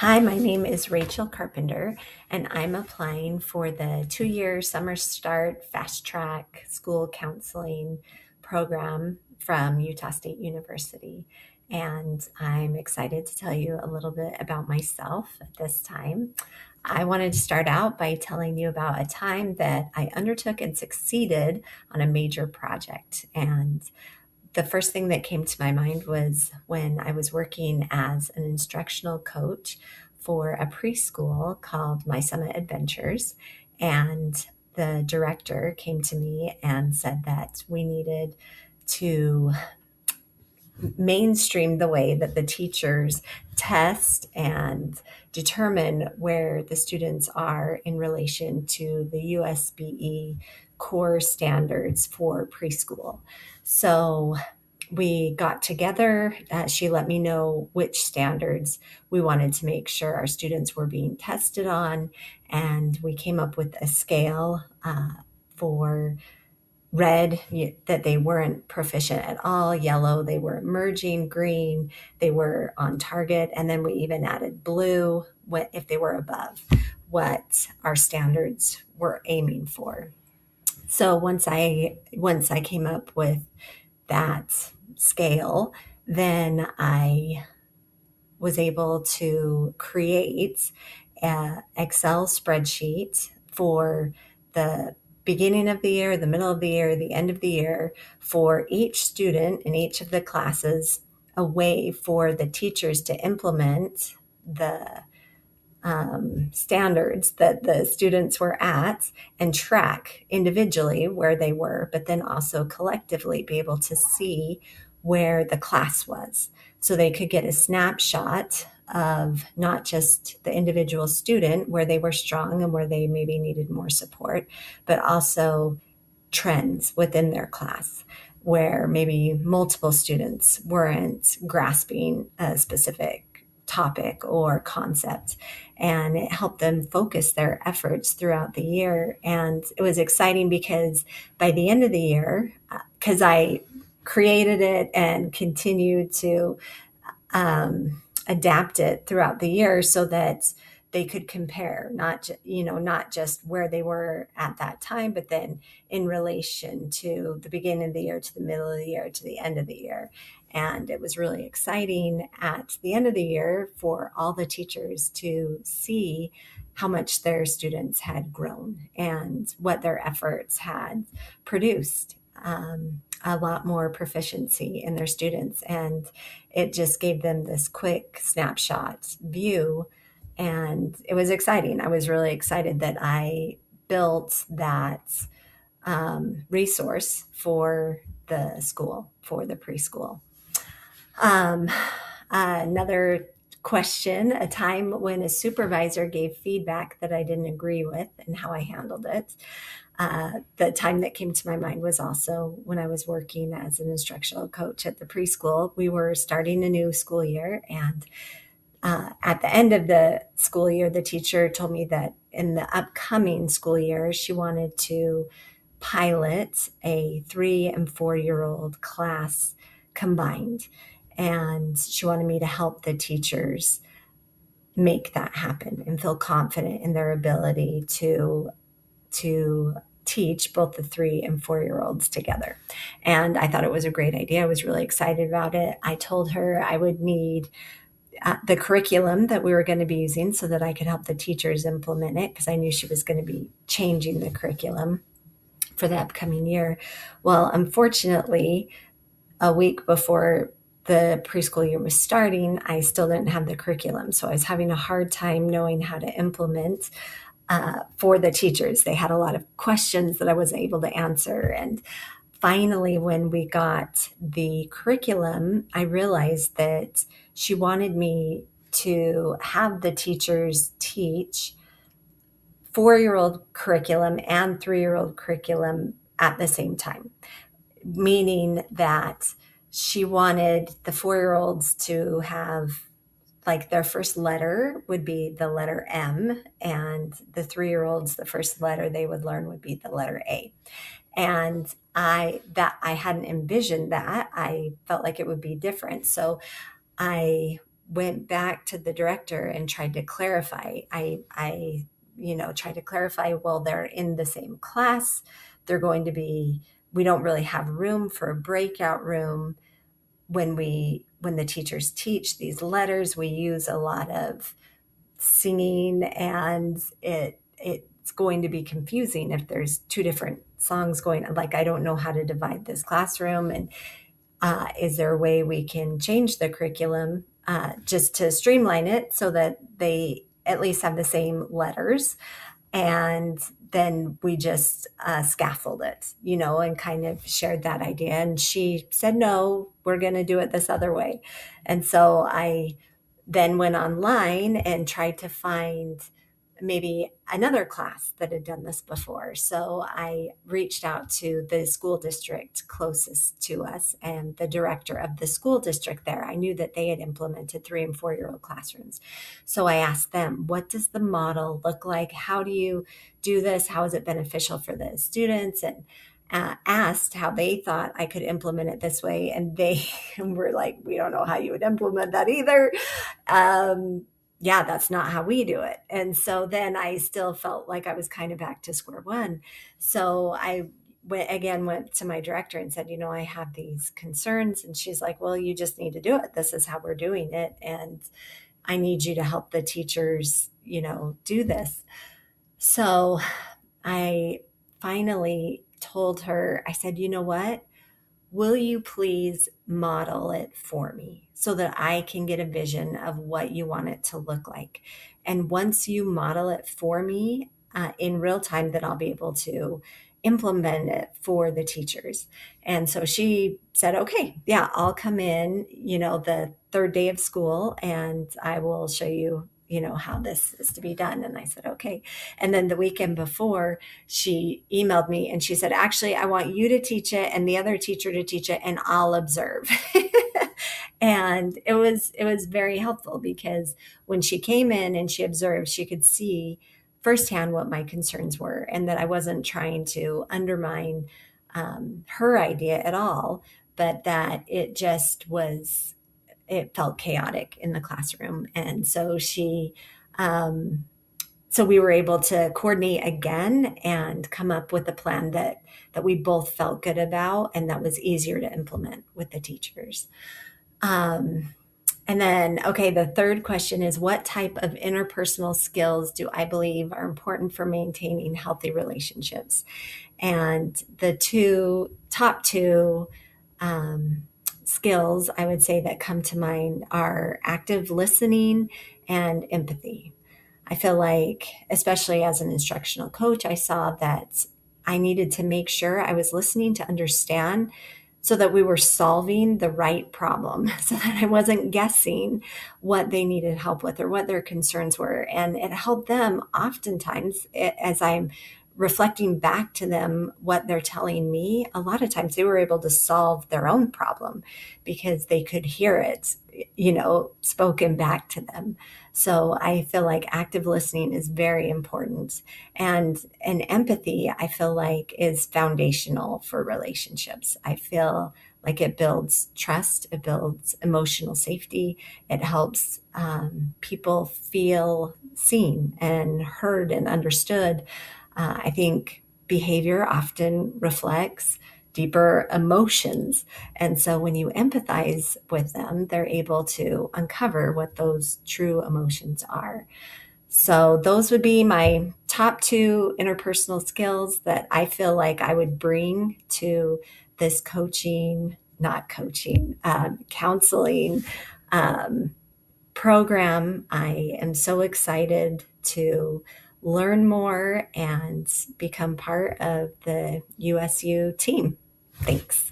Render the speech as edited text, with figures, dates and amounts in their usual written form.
Hi, my name is Rachael Carpenter, and I'm applying for the 2 year Summer Start Fast Track School Counseling program from Utah State University. And I'm excited to tell you a little bit about myself at this time. I wanted to start out by telling you about a time that I undertook and succeeded on a major project. And the first thing that came to my mind was when I was working as an instructional coach for a preschool called My Summit Adventures. And the director came to me and said that we needed to mainstream the way that the teachers test and determine where the students are in relation to the USBE core standards for preschool. So we got together. She let me know which standards we wanted to make sure our students were being tested on. And we came up with a scale for red, that they weren't proficient at all; yellow, they were emerging; green, they were on target; and then we even added blue if they were above what our standards were aiming for. So once I came up with that scale, then I was able to create an Excel spreadsheet for the beginning of the year, the middle of the year, the end of the year, for each student in each of the classes, a way for the teachers to implement the standards that the students were at and track individually where they were, but then also collectively be able to see where the class was. So they could get a snapshot of not just the individual student, where they were strong and where they maybe needed more support, but also trends within their class where maybe multiple students weren't grasping a specific topic or concept, and it helped them focus their efforts throughout the year. And it was exciting because by the end of the year, because I created it and continued to adapt it throughout the year so that they could compare, not just where they were at that time, but then in relation to the beginning of the year, to the middle of the year, to the end of the year. And it was really exciting at the end of the year for all the teachers to see how much their students had grown and what their efforts had produced. A lot more proficiency in their students. And it just gave them this quick snapshot view. And it was exciting. I was really excited that I built that resource for the school, for the preschool. Um, Another question: a time when a supervisor gave feedback that I didn't agree with and how I handled it. The time that came to my mind was also when I was working as an instructional coach at the preschool. We were starting a new school year, and at the end of the school year, the teacher told me that in the upcoming school year, she wanted to pilot a 3 and 4 year old class combined. And she wanted me to help the teachers make that happen and feel confident in their ability to teach both the 3 and 4 year olds together. And I thought it was a great idea. I was really excited about it. I told her I would need the curriculum that we were going to be using so that I could help the teachers implement it, because I knew she was going to be changing the curriculum for the upcoming year. Well, unfortunately, a week before the preschool year was starting, I still didn't have the curriculum. So I was having a hard time knowing how to implement for the teachers. They had a lot of questions that I wasn't able to answer. And finally, when we got the curriculum, I realized that she wanted me to have the teachers teach 4 year old curriculum and 3 year old curriculum at the same time, meaning that she wanted the 4 year olds to have, like, their first letter would be the letter M, and the 3 year olds, the first letter they would learn would be the letter A. And I hadn't envisioned that. I felt like it would be different. So I went back to the director and tried to clarify. I tried to clarify, well, they're in the same class. They're going to be, we don't really have room for a breakout room. When the teachers teach these letters, we use a lot of singing, and it's going to be confusing if there's two different songs going. Like, I don't know how to divide this classroom, and is there a way we can change the curriculum just to streamline it so that they at least have the same letters? And then we just scaffold it, and kind of shared that idea. And she said, no, we're going to do it this other way. And so I then went online and tried to find maybe another class that had done this before. So I reached out to the school district closest to us and the director of the school district there. I knew that they had implemented 3 and 4-year-old classrooms. So I asked them, what does the model look like? How do you do this? How is it beneficial for the students? And asked how they thought I could implement it this way. And they were like, we don't know how you would implement that either. Yeah, that's not how we do it. And so then I still felt like I was kind of back to square one. So I went to my director and said, I have these concerns. And she's like, well, you just need to do it. This is how we're doing it. And I need you to help the teachers, do this. So I finally told her, I said, you know what? Will you please model it for me so that I can get a vision of what you want it to look like? And once you model it for me in real time, then I'll be able to implement it for the teachers. And so she said, okay, yeah, I'll come in, the 3rd day of school, and I will show you, how this is to be done. And I said, okay. And then the weekend before, she emailed me and she said, actually, I want you to teach it and the other teacher to teach it, and I'll observe. And it was very helpful, because when she came in and she observed, she could see firsthand what my concerns were, and that I wasn't trying to undermine her idea at all, but that it just was, it felt chaotic in the classroom. And so so we were able to coordinate again and come up with a plan that we both felt good about, and that was easier to implement with the teachers. And then, okay, the third question is, what type of interpersonal skills do I believe are important for maintaining healthy relationships? And the top two skills I would say that come to mind are active listening and empathy. I feel like, especially as an instructional coach, I saw that I needed to make sure I was listening to understand, so that we were solving the right problem, so that I wasn't guessing what they needed help with or what their concerns were. And it helped them oftentimes, as I'm reflecting back to them what they're telling me, a lot of times they were able to solve their own problem because they could hear it, spoken back to them. So I feel like active listening is very important. And empathy, I feel like, is foundational for relationships. I feel like it builds trust, it builds emotional safety, it helps people feel seen and heard and understood. I think behavior often reflects deeper emotions. And so when you empathize with them, they're able to uncover what those true emotions are. So those would be my top 2 interpersonal skills that I feel like I would bring to this counseling program. I am so excited to learn more and become part of the USU team. Thanks.